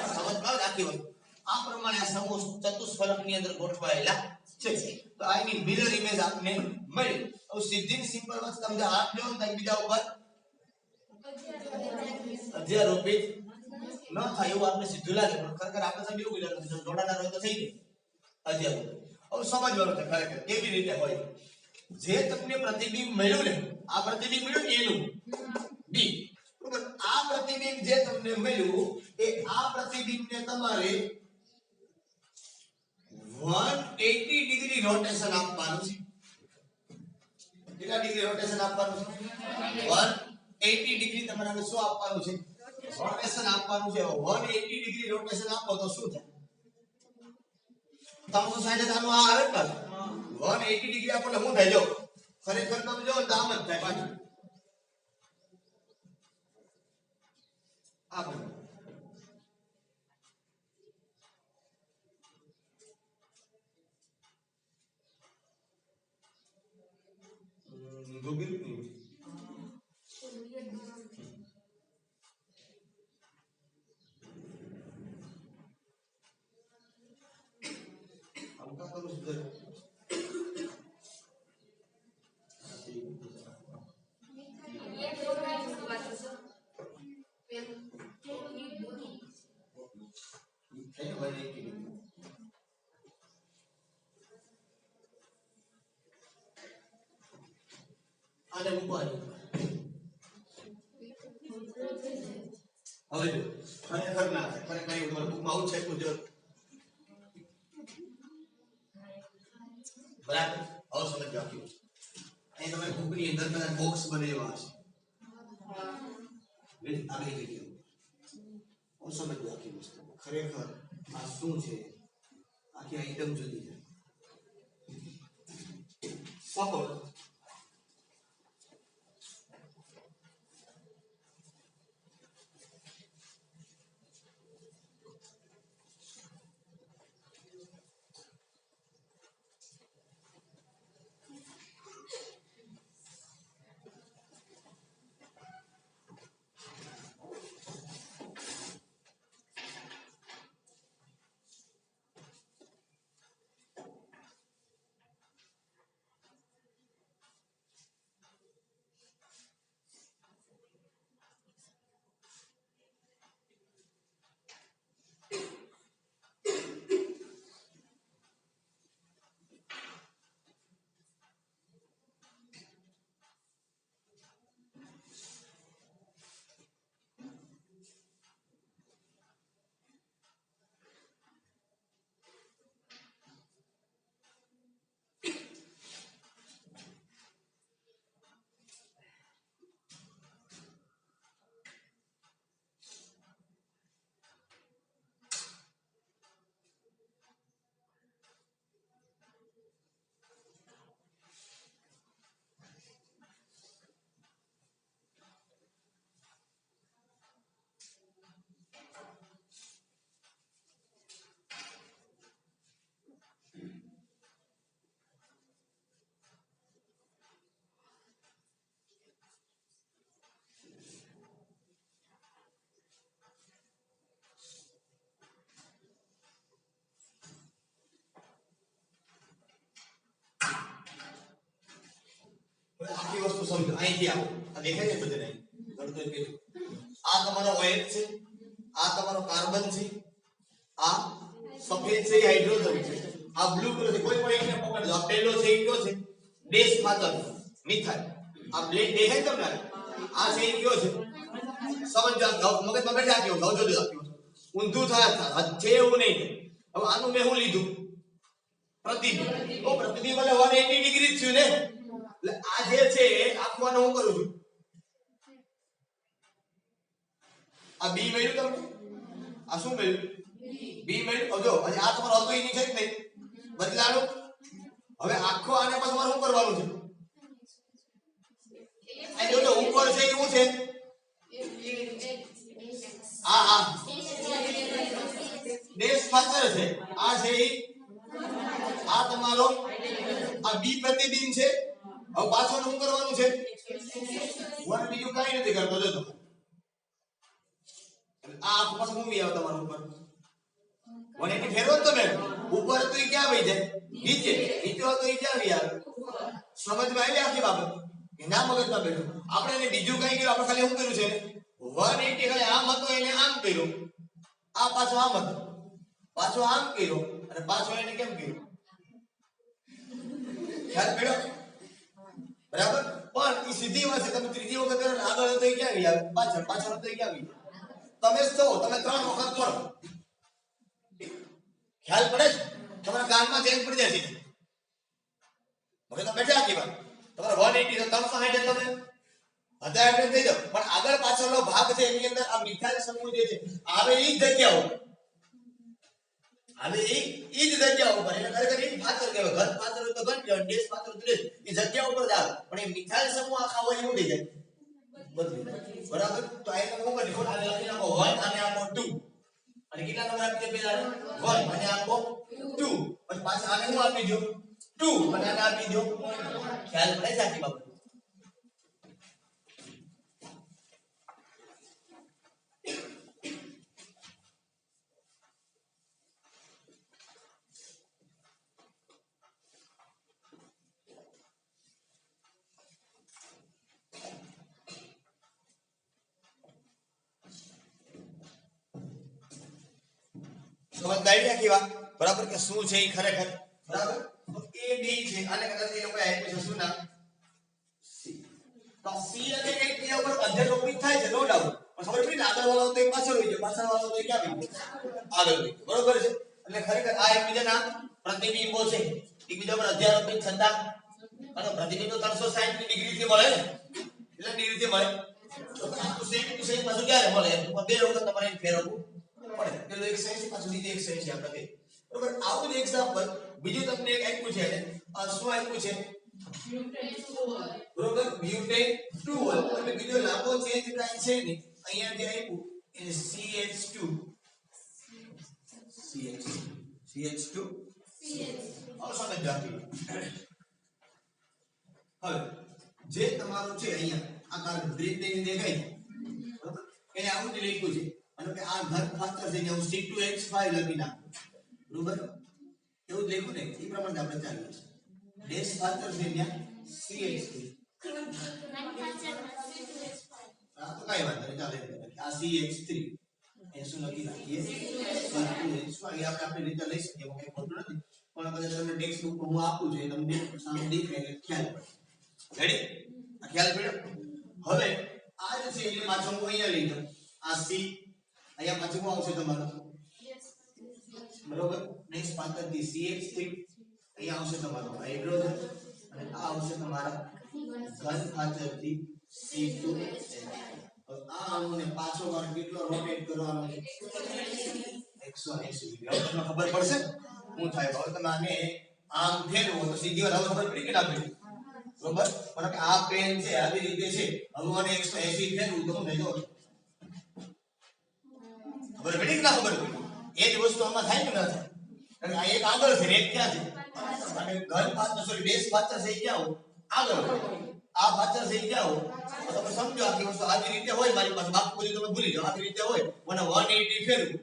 [SPEAKER 1] સમજ પડે આખી વસ્તુ આ પ્રમાણે આ સમૂહ ચતુષ્ફલકની અંદર ગોઠવાયેલા છે તો આની મિરર ઇમેજ આપને મળી હવે સીધી સિમ્પલ વાત તમે હાથ લ્યો ને બીજા ઉપર અધ્યારોપિત ન થાય એવું આપણે સીધું લાગે પણ ખરેખર આપણે સાહેબ એવું કીધું જોડાનાર હોય તો થઈ જાય અધ્યારોપિત હવે સમજવાનું છે ખરેખર કેવી રીતે હોય જે તમને પ્રતિબિંબ મળ્યું ને આ પ્રતિબિંબ મળ્યું એનું બી બરોબર આ પ્રતિબિંબ જે તમને મળ્યું એ આ પ્રતિબિંબને તમારે 180 ડિગ્રી રોટેશન આપવાનું છે કેટલા ડિગ્રી રોટેશન આપવાનું છે 180 ડિગ્રી તમારે શું આપવાનું છે રોટેશન આપવાનું છે 180 ડિગ્રી રોટેશન આપો તો શું થાય 360 આનું આ આવે ને 180 ડિગ્રી આપો એટલે શું થાય જો ખરેખર તમે જો તો આમ જ થાય પાછું આ બધું ગોગિલ આમ કા કરું સુધર આને મૂકવાની હવે ખરેખર ના ખરેખર એવું તમારે બુકમાં આવું છે જો બરાબર હવે સમજ રાખ્યું અહીં તમે બુકની અંદર બધા બોક્સ બનાવ્યા હશે આગળ જગ્યાએ હું સમજ રાખ્યું વસ્તુ ખરેખર આ શું છે આખી આઈટમ જુદી છે સપોઝ આખી વસ્તુ સમજો અહીંથી આવો આ દેખાય છે બધે નહીં ગણતો કે આ તમારો OH છે આ તમારો કાર્બન છે આ સફેદ છે હાઇડ્રોજન છે આ બ્લુ કલર છે કોઈ પણ એકને પકડજો આ પહેલો છે એ કયો છે ડેશ પાતળ મિથાઇલ આ બ્લેક દેખાય તમને આ છે એ કયો છે સમજો મગજમાં બેઠા આપ્યો ગૌજો જો આપ્યો ઊંધું થાય છે એવું નહીં હવે આનું મેં શું લીધું પ્રતિબિંબ તો પ્રતિબિંબ એટલે 180 ડિગ્રી થયું ને એટલે આ જે છે આખવાનું હું કરું છું આ બી મળ્યું તમને આ શું મળ્યું બી મળ્યું જો હજી આ તમારો હતો એની છે જ નહીં બદલાડો હવે આખો આને પછી તમારે શું કરવાનું છે આ જો ઉપર છે એવું છે આ ડેશ ફાચર છે આ છે આ તમારો આ બી પ્રતિબિંબ છે હવે પાછળ શું કરવાનું છે વન બીજું કાઈ નથી કરતો જો તમે આ આખો પાછો શું આવે તમારો ઉપર 180 ફેરવો તમે ઉપર તો ઈ ક્યાં વઈ જાય નીચે નીચે તો ઈ ક્યાં આવી આવે સમજમાં આવી આખી બાબત એના મગજમાં બેઠો આપણે એને બીજું કઈ કર્યું આપણે ખાલી શું કર્યું છે 180 ખાલી આમ હતો એને આમ કર્યું આ પાછો આમ હતો પાછો આમ કર્યો અને પાછો એને કેમ કર્યું ખ્યાલ પડ્યો બરાબર પણ ઈ સીધી વાત છે તમે ત્રીજી વખત કરો આગળ તો ઈ ક્યાં આવી આવે પાછળ પાછળ તો ઈ ક્યાં આવી તમે જ છો તમે 3 વખત કરો ખ્યાલ પડે છે તમારા કાનમાં ચેન્જ પડી જાય છે હવે તો બેઠા આખી વાત તમારે 180 તો 360 તમે હતા એટલે થઈ જાવ પણ આગળ પાછળનો ભાગ છે એની અંદર આ મિથાઇલ સમૂહ જે છે આવે ઈ જગ્યાઓ હવે ઈ જ જગ્યાઓ પર એટલે ખરેખર ઈ પાછળ કહેવાય ઘન પાછળ હોય તો ઘન કહેવાય ડેશ પાછળ તો ડેશ ઈ જગ્યા ઉપર જાવ પણ એ મિથાઇલ સમૂહ આખા હોય એવું થઈ જાય બદલી બરાબર તો આ તમે શું કરી આ લખી નાખો 1 અને આપો 2 અને કેટલા નંબર આપી દે પેલા 1 અને આપો 2 પછી પાછા આને શું આપી દો 2 અને આને આપી દો ખ્યાલ પડે છે આખી બાબત સમજદારી આખી વાત બરાબર કે શું છે ઈ ખરેખર બરાબર તો એ બી છે આને કદાચ એ લોકો આપ્યું છે શું નામ સી તો સી અને એક ક્રિયા ઉપર અધ્યય ટોપિક થાય છે નો ડાઉટ પણ ખબર પડી ને આગળ વાળો તો એક પાછળ હોય છે પાછળ વાળો તો ક્યાં આવી આગળ હોય બરોબર છે એટલે ખરેખર આ એકબીજાના પ્રતિબિંબો છે એકબીજા પર અધ્યારોપિત છતાં અને પ્રતિબિંબ તો 360 ડિગ્રી થી મળે ને એટલે ડિગ્રી થી મળે તો આ સેમ ટુ સેમ પાછું ક્યારે મળે બે વખત તમારે ફેરવવું પડે પેલો 180 પાછું બીજો 180 આપણે બરોબર આવું જ એક્ઝામ્પલ બીજું તમને એક આપ્યું છે અને શું આપ્યું છે બરોબર બ્યુટેન 2 એટલે બીજો લાંબો ચેન્જ કાઈ છે નહીં અહીંયા જે આપ્યું એ CH2 હવે સમજ હવે જે તમારું છે અહીંયા આ કાર્બન બ્રિજ ને દેખાય બરોબર એને આવું જ લખ્યું છે અને કે આ ઘન ફાસ્ટર છે હું C2H5 લખી નાખું બરોબર એવું જ લખ્યું ને એ પ્રમાણે આપણે ચાલીએ ડેશ ફાસ્ટર છે ત્યાં CH3 આ તો કઈ વાત નહીં ચાલે આ CH3 એ શું લખી નાખીએ C2H5 આપણે આપણી રીતે લઈ શકીએ એમાં કઈ ખોટું નથી પણ કદાચ તમને ટેક્સ્ટ બુક હું આપું છું તમને સામે દેખાય એટલે ખ્યાલ પડે રેડી આ ખ્યાલ પડ્યો હવે આ જે છે એટલે પાછો હું અહીંયા લઈ જાઉં આ C અહીંયા પાછું શું આવશે તમારું બરોબર નેક્સ્ટ પાછળથી CH3 અહીંયા આવશે તમારો હાઇડ્રોજન અને આ આવશે તમારા ઘન પાછળથી C2H આ અણુને પાછો વાર કેટલો રોટેટ કરવાનો છે 180 ડિગ્રી હવે તમને ખબર પડશે શું થાય હવે તમે આને આમ ફેરવો તો સીધી વાત હવે ખબર પડી કે ના પડી બરોબર પણ કે આ પેન છે આવી રીતે છે હવે આને 180 ફેરવું તો શું થઈ જશે ખબર પડી કે ના ખબર પડી એ જ વસ્તુ આમાં થાય કે ના થાય કારણ કે આ એક આગળ છે એક ક્યાં છે અને ઘન પાત્ર સોરી બેઝ પાત્ર છે ક્યાં હો આગળ આ પાત્ર છે ક્યાં હો તો તમે સમજો આખી વસ્તુ આવી રીતે હોય મારી પાસે બાકી બધું તમે ભૂલી જાઓ આવી રીતે હોય મને 180 ફેરવું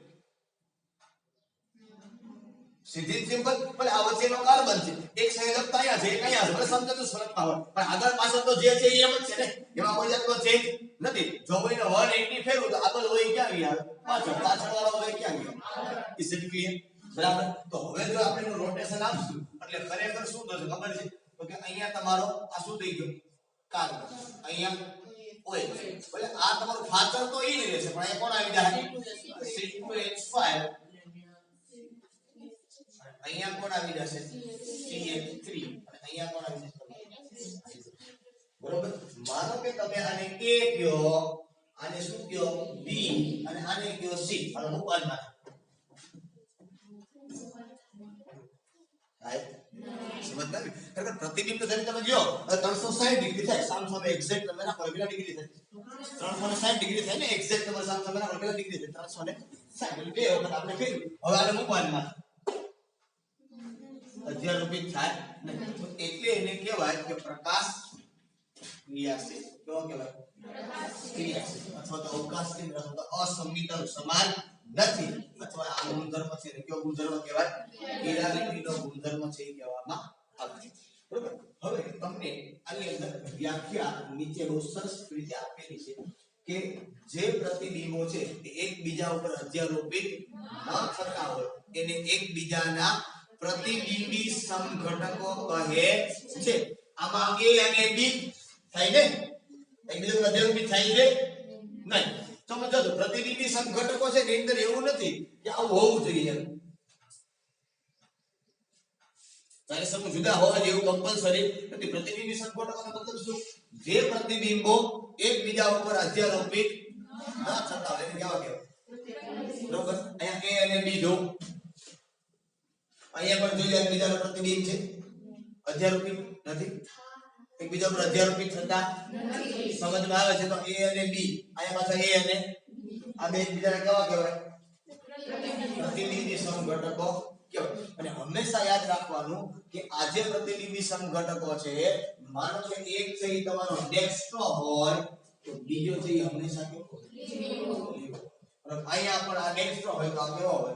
[SPEAKER 1] સીધી સિમ્પલ ભલે આ વચ્ચેનો કાર્બન છે એક સંયોજકતા અહીંયા છે એક અહીંયા છે ભલે સમજતું સ્વરૂપમાં હોય પણ આગળ પાછળ તો જે છે એ એમ જ છે ને એમાં કોઈ જાતનો ચેન્જ નથી જો કોઈને 180 ફેરવું તો આગળ હોય ક્યાં ગયા પાછળ વાળો હોય ક્યાં ગયા ઇઝ ઇટ ક્લિયર બરાબર તો હવે જો આપણે એનું રોટેશન આપશું એટલે ખરેખર શું થશે ખબર છે તો કે અહીંયા તમારો આ શું થઈ ગયો કાર્બન અહીંયા ઓય ભલે આ તમારું ફાચર તો ઈ જ રહેશે પણ અહીંયા કોણ આવી જાય C2H5 અહીંયા કોણ આવી જશે CH3 અને અહીંયા કોણ આવી જશે બરોબર માનો કે તમે આને A કયો આને શું કયો બી અને આને કયો સી હાલો મૂકવાના સમજતા ખરેખર પ્રતિબિંબ તો તમે જો 360 ડિગ્રી થાય સામસામે એક્ઝેક્ટ તમે ના કેટલા ડિગ્રી થાય 360 ડિગ્રી થાય ને એક્ઝેક્ટ તમારા સામસામે ના કેટલા ડિગ્રી થાય 360 બે વખત આપણે કર્યું હવે આને મૂકવાના અધ્યારોપિત થાય એટલે એને કહેવાય કે પ્રકાશ ક્રિયાશીલ કેવો કહેવાય ક્રિયાશીલ અથવા તો અવકાશ કેન્દ્ર અથવા તો અસંમિતર સમાન નથી અથવા આ ગુણધર્મ છે ને કયો ગુણધર્મ કહેવાય કિરાલિટીનો ગુણધર્મ છે એ કહેવામાં આવે છે બરોબર હવે તમને આની અંદર વ્યાખ્યા નીચે બહુ સરસ રીતે આપેલી છે કે જે પ્રતિબિંબો છે એ એકબીજા ઉપર અધ્યારોપિત ન થતા હોય એને એકબીજાના પ્રતિબિંબી સમઘટકો કહે છે આમાં a અને b થાય ને એકબીજા ઉપર અધ્યારોપિત થાય છે નહીં સમજો તો પ્રતિબિંબી સમઘટકો છે એની અંદર એવું નથી કે આવું હોવું જોઈએ ત્યારે સમૂહ જુદા હોવા જેવું કમ્પલસરી નથી પ્રતિબિંબી સમઘટકોનો મતલબ શું જે પ્રતિબિંબો એકબીજા ઉપર અધ્યારોપિત ન થતા હોય એને કેવા કહેવાય બરોબર અહીંયા a અને b જો અહીંયા પણ જોઈએ એકબીજાનો પ્રતિબિંબ છે અધ્યારોપિત નથી એકબીજા પર અધ્યારોપિત થતા નથી સમજમાં આવે છે તો a અને b અહીંયા પાછા a અને આ બે એકબીજાને કેવા કહેવાય પ્રતિબિંબી સમઘટકો કહેવાય અને હંમેશા યાદ રાખવાનું કે આ જે પ્રતિબિંબી સમઘટકો છે માનો કે એક છે એ તમારો ડેક્સ્ટ્રો હોય તો બીજો છે એ હંમેશા કેવો હોય અને અહીંયા પણ આ ડેક્સ્ટ્રો હોય તો આ કેવો હોય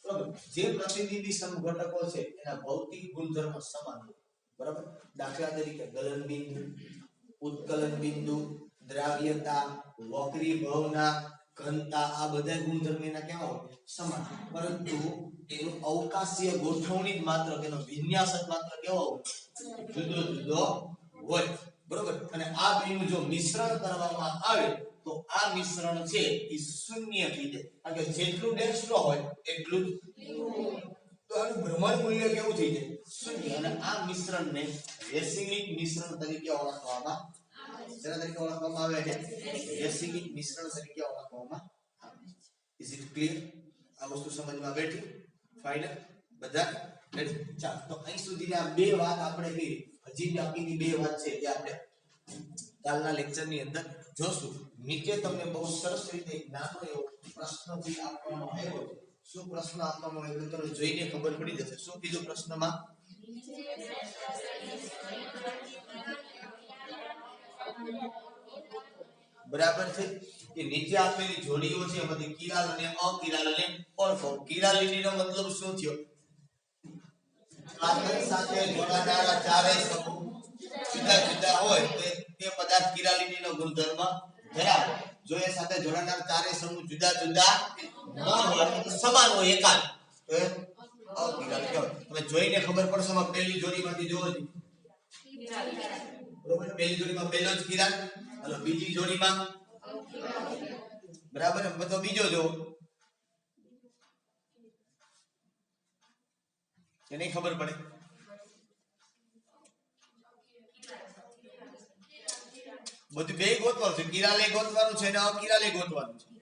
[SPEAKER 1] બરાબર જે પ્રતિબિંબી સમઘટકો છે એના ભૌતિક ગુણધર્મો સમાન હોય બરાબર દાખલા તરીકે ગલન બિંદુ ઉત્કલન બિંદુ દ્રાવ્યતા વક્રીભવના ઘનતા આ બધા ગુણધર્મ એના કેવા હોય સમાન પરંતુ એનું અવકાશીય ગોઠવણી જ માત્ર તેનો વિન્યાસ જ માત્ર કેવો હોય જુદો જુદો હોય બરોબર અને આ બેનું જો મિશ્રણ કરવામાં આવે તો આ મિશ્રણ છે એ શૂન્ય થઈ જાય કારણ કે જેટલું ડેક્સ્ટ્રો હોય એટલું તો આનું ભ્રમણ મૂલ્ય કેવું થઈ જાય શૂન્ય અને આ મિશ્રણને રેસિમિક મિશ્રણ તરીકે ઓળખવામાં જેના તરીકે ઓળખવામાં આવે છે રેસિમિક મિશ્રણ તરીકે ઓળખવામાં આવે છે ઇઝ ઇટ ક્લિયર આ વસ્તુ સમજમાં બેઠી ફાઇનલ બધા ચાલો તો અહીં સુધીની આ બે વાત આપણે કરી હજી બાકીની બે વાત છે એ આપણે કાલના લેક્ચરની અંદર જોશું નીચે તમને બહુ સરસ રીતે એક નાનો એવો પ્રશ્ન થી આપવામાં આવ્યો છે શું પ્રશ્ન આપવામાં આવ્યો તમને જોઈને ખબર પડી જશે શું કીધું પ્રશ્નમાં બરાબર છે કે નીચે આપેલી જોડીઓ છે એમાંથી કિરાલ અને અકિરાલને ઓળખો કિરાલિટીનો મતલબ શું થયો આધાર સાથે જોડાનારા ચારેય સમૂહ જુદા જુદા હોય તો તે પદાર્થ કિરાલિટીનો ગુણધર્મ ધરાવે જો એ સાથે જોડાનાર ચારેય સમૂહ જુદા જુદા ન હોય સમાન હોય એકાદ તો એ અકિરાલ કહેવાય તમે જોઈને ખબર પડશે માં પહેલી જોડીમાંથી જોવો બરોબર પહેલી જોડીમાં પહેલો જ કિરાલ હાલો બીજી જોડીમાં બરાબર તો બીજો જો એને ખબર પડે બધું બે ગોતવાનું છે કિરાલે ગોતવાનું છે અને અકિરાલે ગોતવાનું છે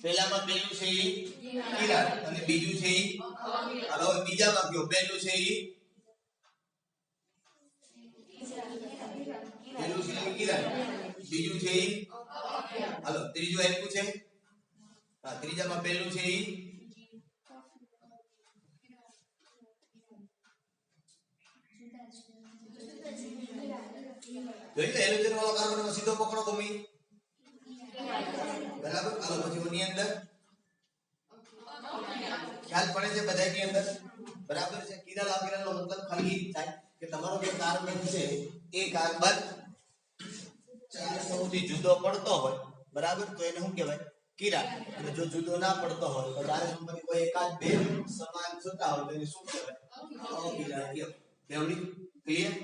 [SPEAKER 1] પહેલામાં પહેલું છે ઈ કિરાલ અને બીજું છે ઈ હાલો બીજામાં કયો પહેલું છે ઈ પહેલું છે કિરાલ બીજું છે ઈ હાલો ત્રીજું આપ્યું છે હા ત્રીજામાં પહેલું છે ઈ જોઈ લે હેલોજન વાળો કાર્બન સીધો પકડો ગમી બરાબર હાલો પછી ઓની અંદર ખ્યાલ પડે છે બધાની અંદર બરાબર છે કિરાલ અકિરાલનો મતલબ ખાલી થાય કે તમારો જે કાર્બન છે એ કાર્બન ચાર સૌથી જુદો પડતો હોય બરાબર તો એને શું કહેવાય કિરાલ અને જો જુદો ના પડતો હોય તો ચારે સમૂહની કોઈ એકાદ બે સમાન થતા હોય તો એને શું કહેવાય અકિરાલ કહેવાય કેવડી ક્લિયર